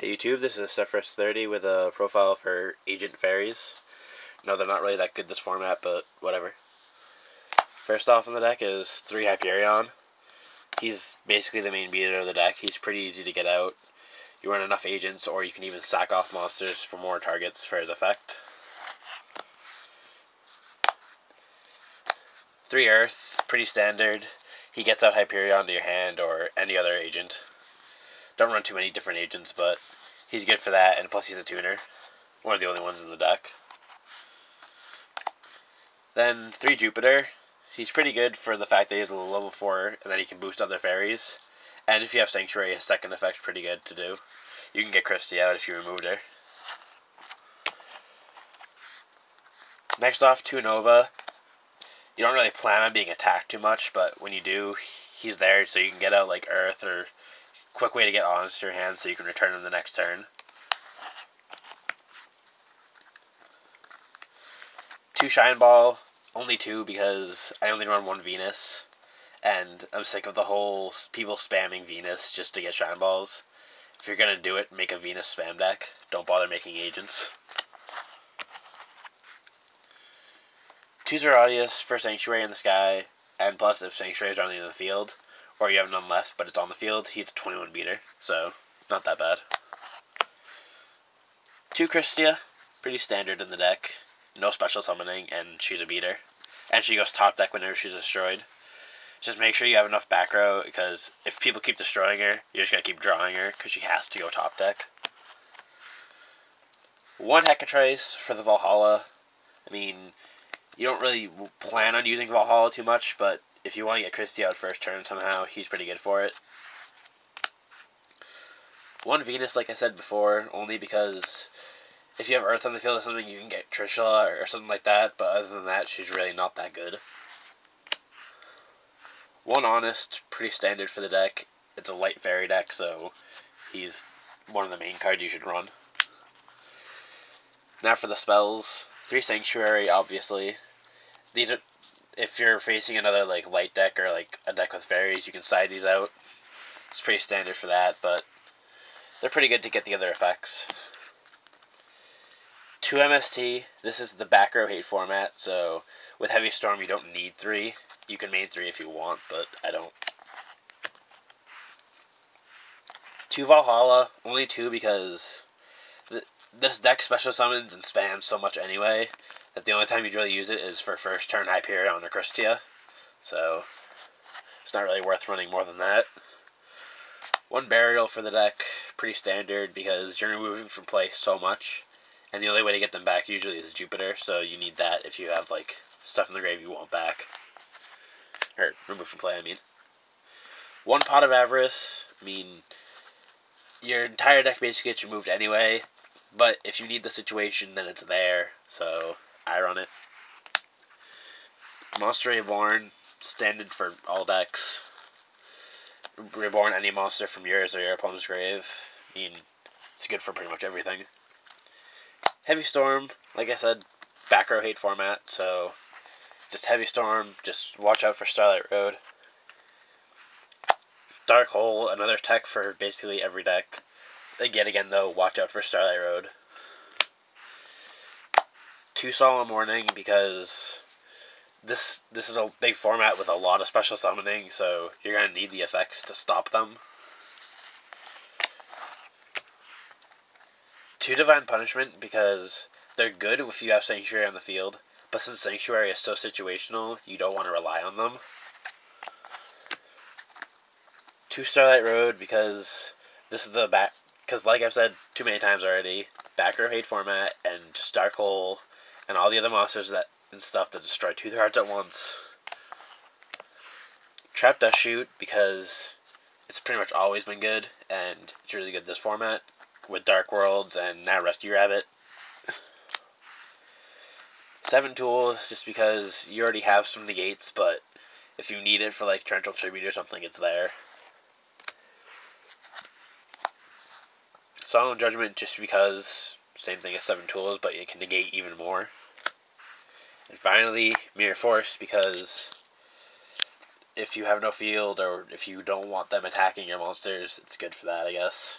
Hey YouTube, this is srry with a profile for Agent Fairies. No, they're not really that good this format, but whatever. First off on the deck is 3 Hyperion. He's basically the main beater of the deck. He's pretty easy to get out. You run enough agents, or you can even sack off monsters for more targets for his effect. 3 Earth, pretty standard. He gets out Hyperion to your hand or any other agent. Don't run too many different agents, but he's good for that, and plus he's a tuner. One of the only ones in the deck. Then 3 Jupiter. He's pretty good for the fact that he's a level 4, and then he can boost other fairies. And if you have Sanctuary, his second effect's pretty good to do. You can get Christy out if you removed her. Next off, 2 Nova. You don't really plan on being attacked too much, but when you do, he's there so you can get out like Earth or quick way to get Honest to your hand so you can return him the next turn. 2 Shine Ball, only 2 because I only run 1 Venus, and I'm sick of the whole people spamming Venus just to get Shine Balls. If you're gonna do it, make a Venus spam deck. Don't bother making agents. 2 Zeradius for Sanctuary in the sky, and plus if Sanctuary is only in the field, or you have none left but it's on the field, he's a 21 beater, so not that bad. 2 Christia, pretty standard in the deck. No special summoning, and she's a beater. And she goes top deck whenever she's destroyed. Just make sure you have enough back row, because if people keep destroying her, you're just going to keep drawing her, because she has to go top deck. 1 Hecatrice for the Valhalla. I mean, you don't really plan on using Valhalla too much, but if you want to get Christy out first turn somehow, he's pretty good for it. 1 Venus, like I said before, only because if you have Earth on the field or something, you can get Trishula or something like that, but other than that, she's really not that good. 1 Honest, pretty standard for the deck. It's a light fairy deck, so he's one of the main cards you should run. Now for the spells. 3 Sanctuary, obviously. These are, if you're facing another like light deck or like a deck with fairies, you can side these out. It's pretty standard for that, but they're pretty good to get the other effects. 2 MST. This is the back row hate format, so with Heavy Storm you don't need 3. You can main 3 if you want, but I don't. 2 Valhalla, only 2 because this deck special summons and spams so much anyway that the only time you'd really use it is for first turn Hyperion or Christia, so it's not really worth running more than that. 1 Burial for the deck, pretty standard because you're removing from play so much, and the only way to get them back usually is Jupiter, so you need that if you have like stuff in the grave you want back. Or remove from play, I mean. 1 Pot of Avarice. I mean, your entire deck basically gets removed anyway, but if you need the situation, then it's there, so I run it. Monster Reborn, standard for all decks. Reborn any monster from yours or your opponent's grave. I mean, it's good for pretty much everything. Heavy Storm, like I said, back row hate format, so just Heavy Storm, just watch out for Starlight Road. Dark Hole, another tech for basically every deck. Again though, watch out for Starlight Road. 2 Solemn Warning, because this is a big format with a lot of special summoning, so you're going to need the effects to stop them. 2 Divine Punishment, because they're good if you have Sanctuary on the field, but since Sanctuary is so situational, you don't want to rely on them. 2 Starlight Road, because this is the back, because like I've said too many times already, back row hate format, and just Dark Hole, and all the other monsters that and stuff that destroy 2 cards at once. Trap Dust Shoot, because it's pretty much always been good, and it's really good this format, with Dark Worlds and now Rescue Rabbit. 7 Tools, just because you already have some negates, but if you need it for like Torrential Tribute or something, it's there. Solemn Judgment, just because, same thing as 7 Tools, but it can negate even more. And finally, Mirror Force, because if you have no field, or if you don't want them attacking your monsters, it's good for that, I guess.